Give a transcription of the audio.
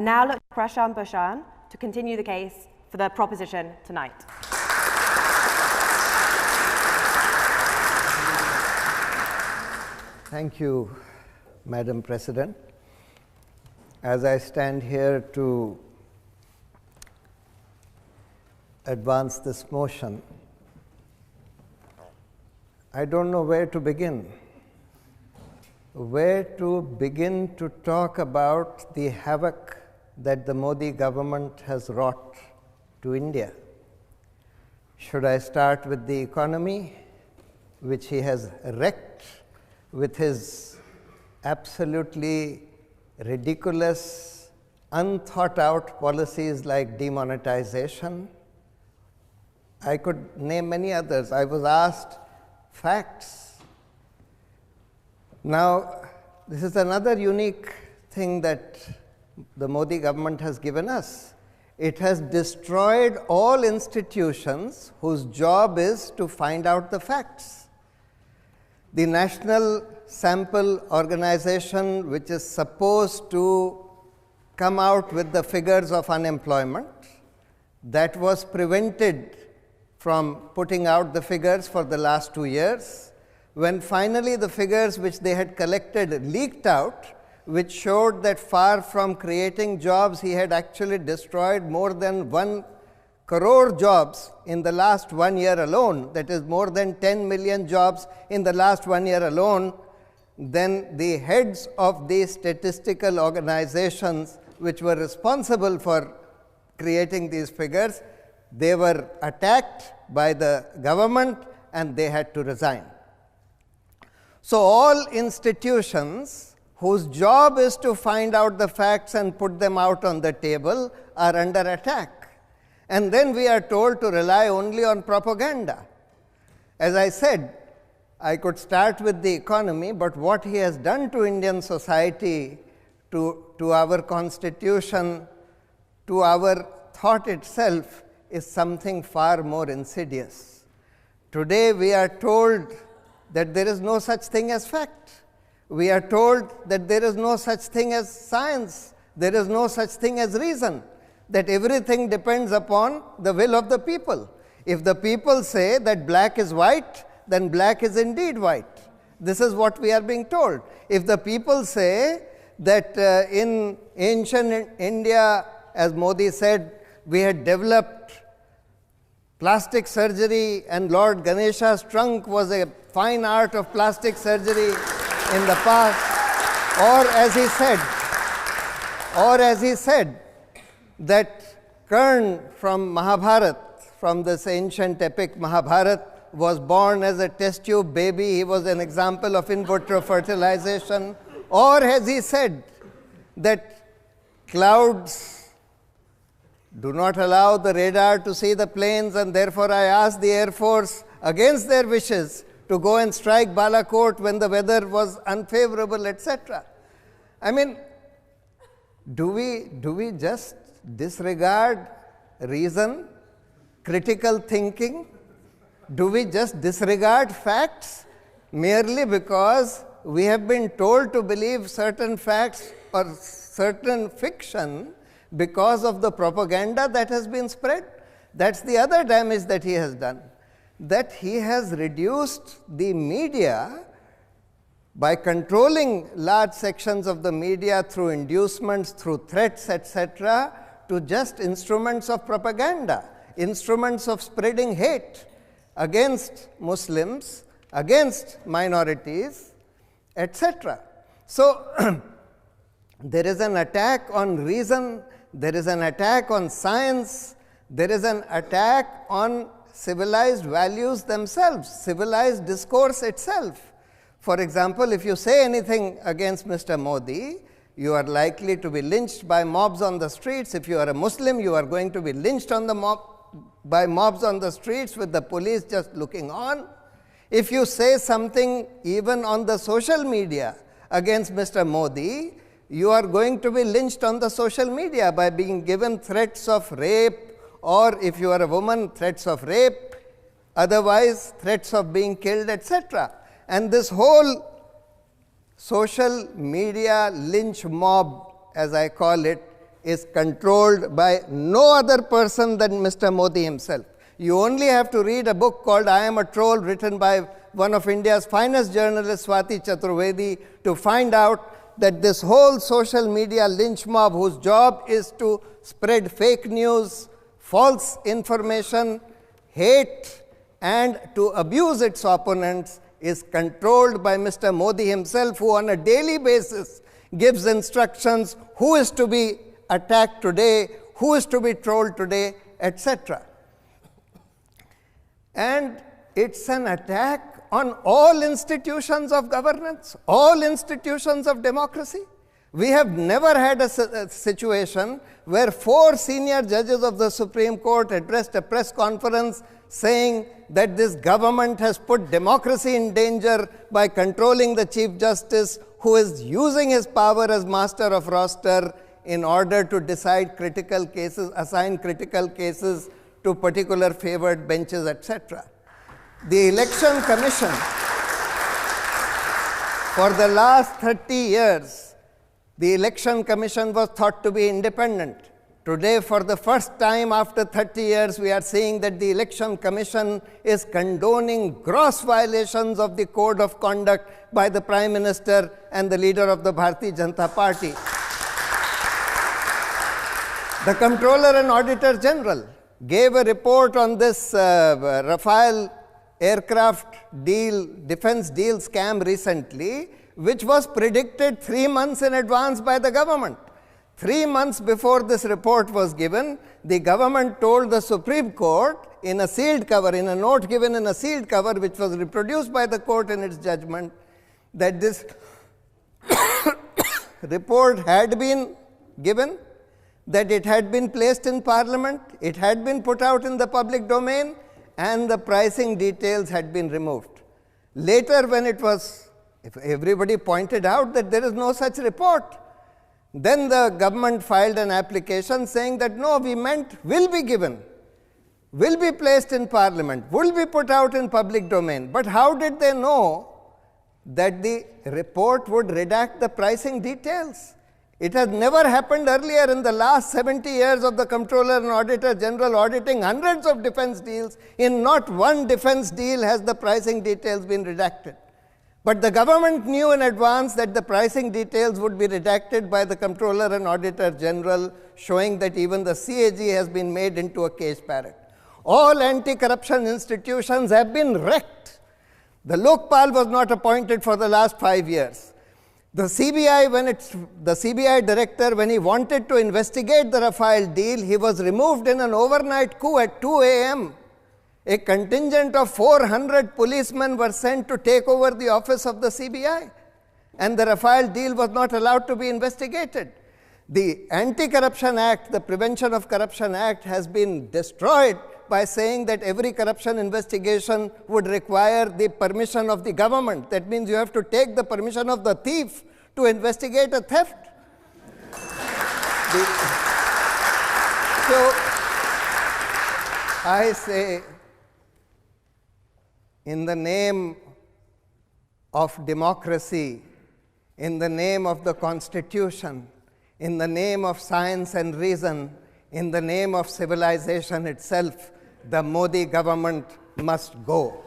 now look to Prashant to continue the case for the proposition tonight. Thank you, Madam President. As I stand here to advance this motion, I don't know where to begin. Where to begin to talk about the havoc that the Modi government has wrought to India. Should I start with the economy, which he has wrecked with his absolutely ridiculous, unthought out policies like demonetization? I could name many others. I was asked facts. Now, this is another unique thing that the Modi government has given us. It has destroyed all institutions whose job is to find out the facts. The National Sample Organization, which is supposed to come out with the figures of unemployment, that was prevented from putting out the figures for the last 2 years. When finally the figures which they had collected leaked out, which showed that far from creating jobs, he had actually destroyed more than 1 crore jobs in the last 1 year alone, that is more than 10 million jobs in the last 1 year alone, then the heads of these statistical organizations which were responsible for creating these figures, they were attacked by the government and they had to resign. So all institutions whose job is to find out the facts and put them out on the table are under attack. And then we are told to rely only on propaganda. As I said, I could start with the economy, but what he has done to Indian society, to our constitution, to our thought itself, is something far more insidious. Today we are told that there is no such thing as fact. We are told that there is no such thing as science. There is no such thing as reason. That everything depends upon the will of the people. If the people say that black is white, then black is indeed white. This is what we are being told. If the people say that in ancient India, as Modi said, we had developed plastic surgery and Lord Ganesha's trunk was a fine art of plastic surgery in the past, or as he said, that Karn from Mahabharata, from this ancient epic Mahabharata, was born as a test tube baby. He was an example of in vitro fertilization. Or as he said, that clouds do not allow the radar to see the planes, and therefore I asked the Air Force, against their wishes, to go and strike Balakot when the weather was unfavorable, etc. I mean, do we just disregard reason, critical thinking? Do we just disregard facts merely because we have been told to believe certain facts or certain fiction because of the propaganda that has been spread? That's the other damage that he has done, that he has reduced the media by controlling large sections of the media through inducements, through threats, etc., to just instruments of propaganda, instruments of spreading hate against Muslims, against minorities, etc. So there is an attack on reason, there is an attack on science, there is an attack on civilized values themselves, civilized discourse itself. For example, if you say anything against Mr. Modi, you are likely to be lynched by mobs on the streets. If you are a Muslim, you are going to be lynched on by mobs on the streets with the police just looking on. If you say something even on the social media against Mr. Modi, you are going to be lynched on the social media by being given threats of rape, or if you are a woman, threats of rape, otherwise threats of being killed, etc. And this whole social media lynch mob, as I call it, is controlled by no other person than Mr. Modi himself. You only have to read a book called I Am a Troll, written by one of India's finest journalists, Swati Chaturvedi, to find out that this whole social media lynch mob, whose job is to spread fake news, false information, hate, and to abuse its opponents, is controlled by Mr. Modi himself, who on a daily basis gives instructions who is to be attacked today, who is to be trolled today, etc. And it's an attack on all institutions of governance, all institutions of democracy. We have never had a situation where 4 senior judges of the Supreme Court addressed a press conference saying that this government has put democracy in danger by controlling the Chief Justice, who is using his power as master of roster in order to decide critical cases, assign critical cases to particular favored benches, etc. The Election Commission, for the last 30 years, the Election Commission was thought to be independent. Today, for the first time after 30 years, we are seeing that the Election Commission is condoning gross violations of the code of conduct by the Prime Minister and the leader of the Bharatiya Janata Party. The Comptroller and Auditor General gave a report on this Rafale aircraft deal, defense deal scam recently, which was predicted 3 months in advance by the government. 3 months before this report was given, the government told the Supreme Court in a sealed cover, in a note given in a sealed cover, which was reproduced by the court in its judgment, that this report had been given, that it had been placed in Parliament, it had been put out in the public domain, and the pricing details had been removed. Later, when it was, if everybody pointed out that there is no such report, then the government filed an application saying that no, we meant will be given, will be placed in Parliament, will be put out in public domain. But how did they know that the report would redact the pricing details? It has never happened earlier in the last 70 years of the Comptroller and Auditor General auditing hundreds of defense deals. In not one defense deal has the pricing details been redacted. But the government knew in advance that the pricing details would be redacted by the Comptroller and Auditor General, showing that even the CAG has been made into a cage parrot. All anti-corruption institutions have been wrecked. The Lokpal was not appointed for the last 5 years. The CBI director, when he wanted to investigate the Rafale deal, he was removed in an overnight coup at 2 a.m. A contingent of 400 policemen were sent to take over the office of the CBI, and the Rafale deal was not allowed to be investigated. The Anti-Corruption Act, the Prevention of Corruption Act, has been destroyed by saying that every corruption investigation would require the permission of the government. That means you have to take the permission of the thief to investigate a theft. So, I say, in the name of democracy, in the name of the Constitution, in the name of science and reason, in the name of civilization itself, the Modi government must go.